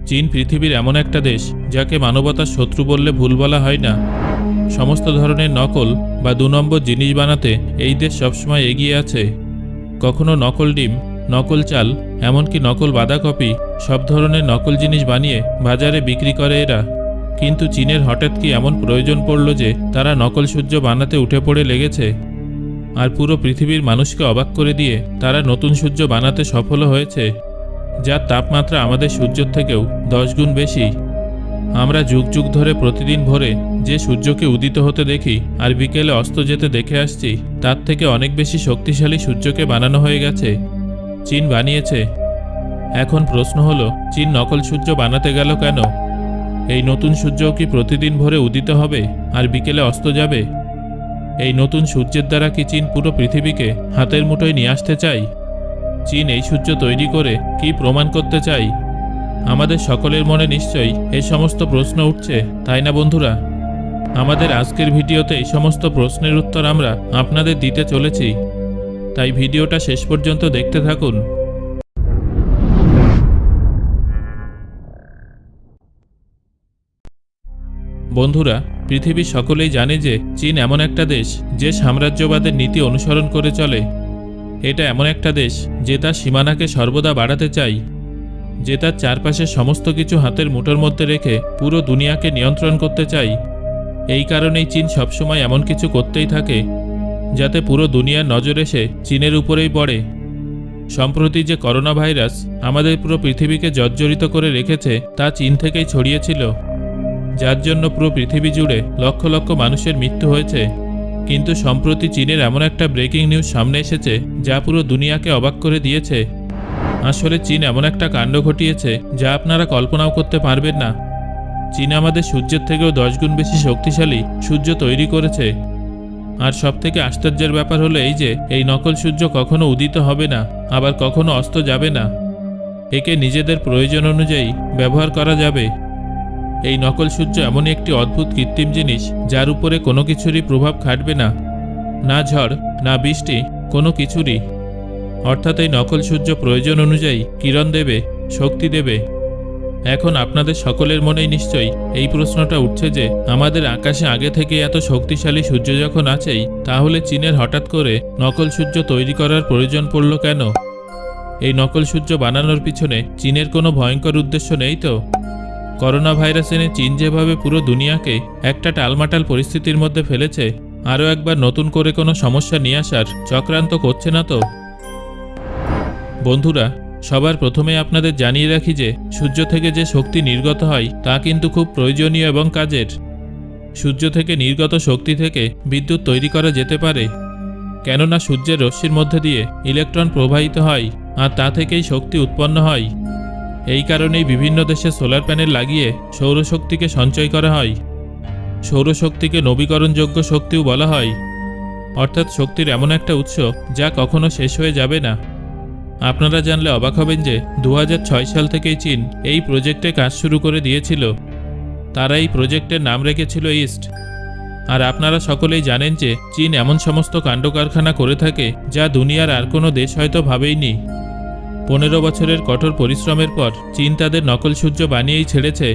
চীন পৃথিবীর এমন একটা দেশ যাকে মানবতার শত্রু বললে ভুল বলা হয় না। সমস্ত ধরনের নকল বা ২ নম্বর জিনিস বানাতে এই দেশ সবসময় এগিয়ে আছে। কখনো নকল ডিম, নকল চাল, এমনকি নকল বাঁধাকপি, সব ধরনের নকল জিনিস বানিয়ে বাজারে বিক্রি করে এরা। কিন্তু চীনের হঠাৎ কি এমন প্রয়োজন পড়ল যে তারা নকল সূর্য বানাতে উঠে পড়ে লেগেছে, আর পুরো পৃথিবীর মানুষকে অবাক করে দিয়ে তারা নতুন সূর্য বানাতে সফল হয়েছে, যার তাপমাত্রা আমাদের সূর্যের থেকেও 10 গুণ বেশি। আমরা যুগ যুগ ধরে প্রতিদিন ভোরে যে সূর্যকে উদিত হতে দেখি আর বিকেলে অস্ত যেতে দেখে আসছি, তার থেকে অনেক বেশি শক্তিশালী সূর্যকে বানানো হয়ে গেছে, চীন বানিয়েছে। এখন প্রশ্ন হলো, চীন নকল সূর্য বানাতে গেল কেন? এই নতুন সূর্যও কি প্রতিদিন ভোরে উদিত হবে আর বিকেলে অস্ত যাবে? এই নতুন সূর্যের দ্বারা কি চীন পুরো পৃথিবীকে হাতের মুঠোয় নিয়ে আসতে চাই? চীন এই সূর্য তৈরি করে কি প্রমাণ করতে চাই? আমাদের সকলের মনে নিশ্চয়ই এই সমস্ত প্রশ্ন উঠছে, তাই না বন্ধুরা? আমাদের আজকের ভিডিওতে এই সমস্ত প্রশ্নের উত্তর আমরা আপনাদের দিতে চলেছি, তাই ভিডিওটা শেষ পর্যন্ত দেখতে থাকুন। বন্ধুরা, পৃথিবীর সকলেই জানে যে চীন এমন একটা দেশ যে সাম্রাজ্যবাদের নীতি অনুসরণ করে চলে। এটা এমন একটা দেশ যে তার সীমানাকে সর্বদা বাড়াতে চায়, যে তার চারপাশের সমস্ত কিছু হাতের মুঠোর মধ্যে রেখে পুরো দুনিয়াকে নিয়ন্ত্রণ করতে চায়। এই কারণেই চীন সবসময় এমন কিছু করতেই থাকে যাতে পুরো দুনিয়ার নজর এসে চীনের উপরেই পড়ে। সম্প্রতি যে করোনা ভাইরাস আমাদের পুরো পৃথিবীকে জর্জরিত করে রেখেছে, তা চীন থেকেই ছড়িয়েছিল, যার জন্য পুরো পৃথিবী জুড়ে লক্ষ লক্ষ মানুষের মৃত্যু হয়েছে। কিন্তু সম্প্রতি চীনের এমন একটা ব্রেকিং নিউজ সামনে এসেছে যা পুরো দুনিয়াকে অবাক করে দিয়েছে। আসলে চীন এমন একটা কাণ্ড ঘটিয়েছে যা আপনারা কল্পনাও করতে পারবেন না। চীন আমাদের সূর্যের থেকেও 10 গুণ বেশি শক্তিশালী সূর্য তৈরি করেছে। আর সবথেকে আশ্চর্যের ব্যাপার হলো এই যে এই নকল সূর্য কখনো উদিত হবে না, আবার কখনো অস্ত যাবে না। একে নিজেদের প্রয়োজন অনুযায়ী ব্যবহার করা যাবে। এই নকল সূর্য এমনই একটি অদ্ভুত কৃত্রিম জিনিস যার উপরে কোনো কিছুরই প্রভাব খাটবে না, না ঝড় না বৃষ্টি, কোনো কিছুরই। অর্থাৎ এই নকল সূর্য প্রয়োজন অনুযায়ী কিরণ দেবে, শক্তি দেবে। এখন আপনাদের সকলের মনেই নিশ্চয়ই এই প্রশ্নটা উঠছে যে আমাদের আকাশে আগে থেকে এত শক্তিশালী সূর্য যখন আছেই, তাহলে চীনের হঠাৎ করে নকল সূর্য তৈরি করার প্রয়োজন পড়ল কেন? এই নকল সূর্য বানানোর পিছনে চীনের কোনো ভয়ঙ্কর উদ্দেশ্য নেই তো? করোনা ভাইরাস এনে চীন যেভাবে পুরো দুনিয়াকে একটা টালমাটাল পরিস্থিতির মধ্যে ফেলেছে, আরও একবার নতুন করে কোনো সমস্যা নিয়ে আসার চক্রান্ত করছে না তো? বন্ধুরা, সবার প্রথমে আপনাদের জানিয়ে রাখি যে সূর্য থেকে যে শক্তি নির্গত হয় তা কিন্তু খুব প্রয়োজনীয় এবং কাজের। সূর্য থেকে নির্গত শক্তি থেকে বিদ্যুৎ তৈরি করা যেতে পারে, কেননা সূর্যের রশ্মির মধ্যে দিয়ে ইলেকট্রন প্রবাহিত হয় আর তা থেকেই শক্তি উৎপন্ন হয়। এই কারণেই বিভিন্ন দেশে সোলার প্যানেল লাগিয়ে সৌরশক্তিকে সঞ্চয় করা হয়। সৌরশক্তিকে নবীকরণযোগ্য শক্তিও বলা হয়, অর্থাৎ শক্তির এমন একটা উৎস যা কখনো শেষ হয়ে যাবে না। আপনারা জানলে অবাক হবেন যে 2006 সাল থেকেই চীন এই প্রজেক্টে কাজ শুরু করে দিয়েছিল। তারা এই প্রজেক্টের নাম রেখেছিল ইস্ট। আর আপনারা সকলেই জানেন যে চীন এমন সমস্ত কাণ্ডকারখানা করে থাকে যা দুনিয়ার আর কোনো দেশ হয়তো ভাবেইনি। 15 বছরের কঠোর পরিশ্রমের পর চীন তাদের নকল সূর্য বানিয়েই ছেড়েছে।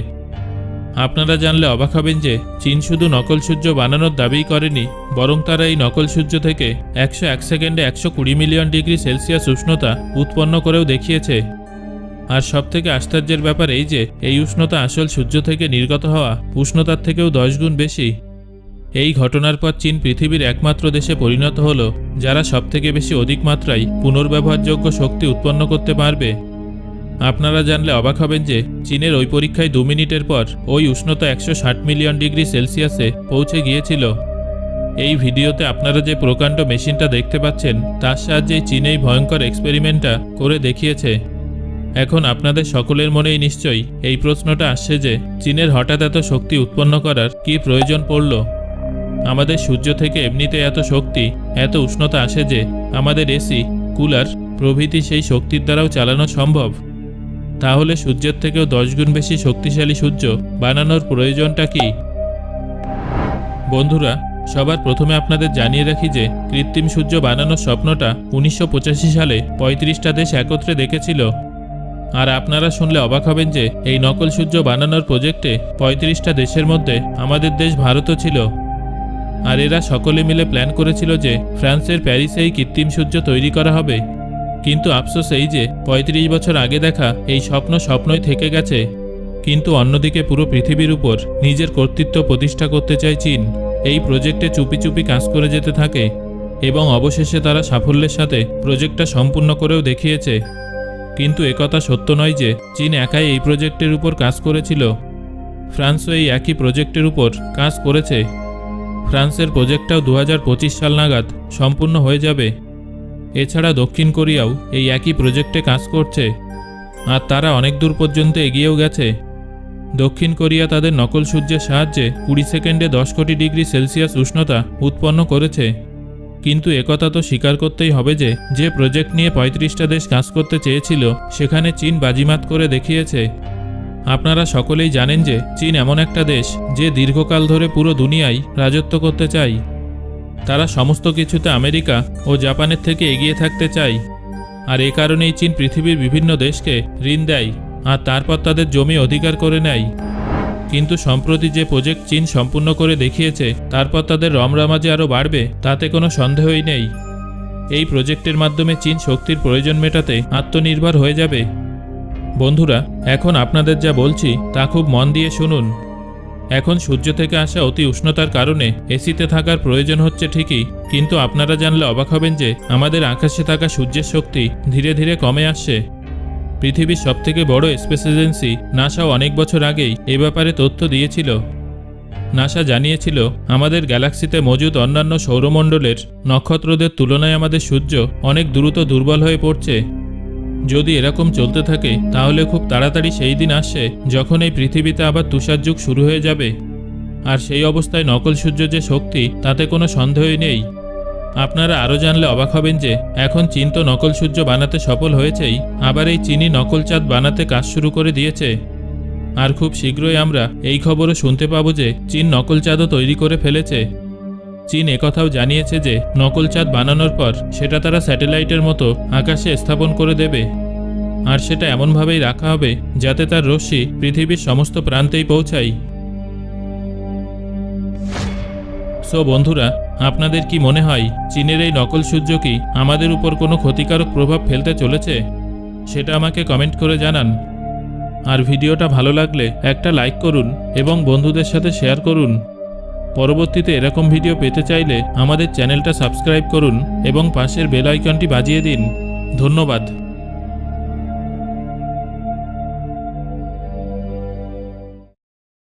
আপনারা জানলে অবাক হবেন যে চীন শুধু নকল সূর্য বানানোর দাবিই করেনি, বরং তারা এই নকল সূর্য থেকে 101 সেকেন্ডে 120 মিলিয়ন ডিগ্রি সেলসিয়াস উষ্ণতা উৎপন্ন করেও দেখিয়েছে। আর সবথেকে আশ্চর্যের ব্যাপার এই যে এই উষ্ণতা আসল সূর্য থেকে নির্গত হওয়া উষ্ণতার থেকেও 10 গুণ বেশি। এই ঘটনার পর চীন পৃথিবীর একমাত্র দেশে পরিণত হলো যারা সবথেকে বেশি অধিক মাত্রায় পুনর্ব্যবহারযোগ্য শক্তি উৎপন্ন করতে পারবে। আপনারা জানলে অবাক হবেন যে চীনের ওই পরীক্ষায় 2 মিনিটের পর ওই উষ্ণতা 160 মিলিয়ন ডিগ্রি সেলসিয়াসে পৌঁছে গিয়েছিল। এই ভিডিওতে আপনারা যে প্রকাণ্ড মেশিনটা দেখতে পাচ্ছেন তার সাহায্যেই চীন এই ভয়ঙ্কর এক্সপেরিমেন্টটা করে দেখিয়েছে। এখন আপনাদের সকলের মনেই নিশ্চয়ই এই প্রশ্নটা আসছে যে চীনের হঠাৎ এত শক্তি উৎপন্ন করার কি প্রয়োজন পড়ল? আমাদের সূর্য থেকে এমনিতে এত শক্তি, এত উষ্ণতা আসে যে আমাদের এসি, কুলার প্রভৃতি সেই শক্তির দ্বারাও চালানো সম্ভব। তাহলে সূর্যের থেকেও 10 গুণ বেশি শক্তিশালী সূর্য বানানোর প্রয়োজনটা কি? বন্ধুরা, সবার প্রথমে আপনাদের জানিয়ে রাখি যে কৃত্রিম সূর্য বানানোর স্বপ্নটা 1985 সালে 35টা দেশ একত্রে দেখেছিল। আর আপনারা শুনলে অবাক হবেন যে এই নকল সূর্য বানানোর প্রজেক্টে 35টা দেশের মধ্যে আমাদের দেশ ভারতও ছিল। আর এরা সকলে মিলে প্ল্যান করেছিল যে ফ্রান্সের প্যারিসে এই কৃত্রিম সূর্য তৈরি করা হবে। কিন্তু আফসোস এই যে 35 বছর আগে দেখা এই স্বপ্নই থেকে গেছে। কিন্তু অন্যদিকে পুরো পৃথিবীর উপর নিজের কর্তৃত্ব প্রতিষ্ঠা করতে চায় চীন। এই প্রজেক্টে চুপি চুপি কাজ করে যেতে থাকে এবং অবশেষে তারা সাফল্যের সাথে প্রজেক্টটা সম্পূর্ণ করেও দেখিয়েছে। কিন্তু একথা সত্য নয় যে চীন একাই এই প্রজেক্টের উপর কাজ করেছিল। ফ্রান্সও এই একই প্রজেক্টের উপর কাজ করেছে। ফ্রান্সের প্রজেক্টটাও 2025 সাল নাগাদ সম্পূর্ণ হয়ে যাবে। এছাড়া দক্ষিণ কোরিয়াও এই একই প্রজেক্টে কাজ করছে, আর তারা অনেক দূর পর্যন্ত এগিয়েও গেছে। দক্ষিণ কোরিয়া তাদের নকল সূর্যের সাহায্যে 20 সেকেন্ডে 10 কোটি ডিগ্রি সেলসিয়াস উষ্ণতা উৎপন্ন করেছে। কিন্তু একথা তো স্বীকার করতেই হবে যে প্রজেক্ট নিয়ে 35টা দেশ কাজ করতে চেয়েছিল সেখানে চীন বাজিমাত করে দেখিয়েছে। আপনারা সকলেই জানেন যে চীন এমন একটা দেশ যে দীর্ঘকাল ধরে পুরো দুনিয়ায় রাজত্ব করতে চায়। তারা সমস্ত কিছুতে আমেরিকা ও জাপানের থেকে এগিয়ে থাকতে চায়। আর এ কারণেই চীন পৃথিবীর বিভিন্ন দেশকে ঋণ দেয় আর তারপর তাদের জমি অধিকার করে নেয়। কিন্তু সম্প্রতি যে প্রজেক্ট চীন সম্পূর্ণ করে দেখিয়েছে তারপর তাদের রমরমাজি আরও বাড়বে, তাতে কোনো সন্দেহই নেই। এই প্রজেক্টের মাধ্যমে চীন শক্তির প্রয়োজন মেটাতে আত্মনির্ভর হয়ে যাবে। বন্ধুরা, এখন আপনাদের যা বলছি তা খুব মন দিয়ে শুনুন। এখন সূর্য থেকে আসা অতি উষ্ণতার কারণে এসিতে থাকার প্রয়োজন হচ্ছে ঠিকই, কিন্তু আপনারা জানলে অবাক হবেন যে আমাদের আকাশে থাকা সূর্যের শক্তি ধীরে ধীরে কমে আসছে। পৃথিবীর সবথেকে বড় স্পেস এজেন্সি নাসাও অনেক বছর আগেই এ ব্যাপারে তথ্য দিয়েছিল। নাসা জানিয়েছিল আমাদের গ্যালাক্সিতে মজুদ অন্যান্য সৌরমণ্ডলের নক্ষত্রদের তুলনায় আমাদের সূর্য অনেক দ্রুত দুর্বল হয়ে পড়ছে। যদি এরকম চলতে থাকে তাহলে খুব তাড়াতাড়ি সেই দিন আসছে যখন এই পৃথিবীতে আবার তুষারযুগ শুরু হয়ে যাবে। আর সেই অবস্থায় নকল সূর্য যে শক্তি তাতে কোনো সন্দেহই নেই। আপনারা আরও জানলে অবাক হবেন যে এখন চীন তো নকল সূর্য বানাতে সফল হয়েছেই, আবার এই চীনই নকল চাঁদ বানাতে কাজ শুরু করে দিয়েছে। আর খুব শীঘ্রই আমরা এই খবরও শুনতে পাবো যে চীন নকল চাঁদও তৈরি করে ফেলেছে। চীন একথাও জানিয়েছে যে নকল চাঁদ বানানোর পর সেটা তারা স্যাটেলাইটের মতো আকাশে স্থাপন করে দেবে, আর সেটা এমনভাবেই রাখা হবে যাতে তার রশ্মি পৃথিবীর সমস্ত প্রান্তেই পৌঁছায়। সো বন্ধুরা, আপনাদের কি মনে হয় চীনের এই নকল সূর্য কি আমাদের উপর কোনো ক্ষতিকারক প্রভাব ফেলতে চলেছে? সেটা আমাকে কমেন্ট করে জানান। আর ভিডিওটা ভালো লাগলে একটা লাইক করুন এবং বন্ধুদের সাথে শেয়ার করুন। পরবর্তীতে এরকম ভিডিও পেতে চাইলে আমাদের চ্যানেলটা সাবস্ক্রাইব করুন এবং পাশের বেল আইকনটি বাজিয়ে দিন। ধন্যবাদ।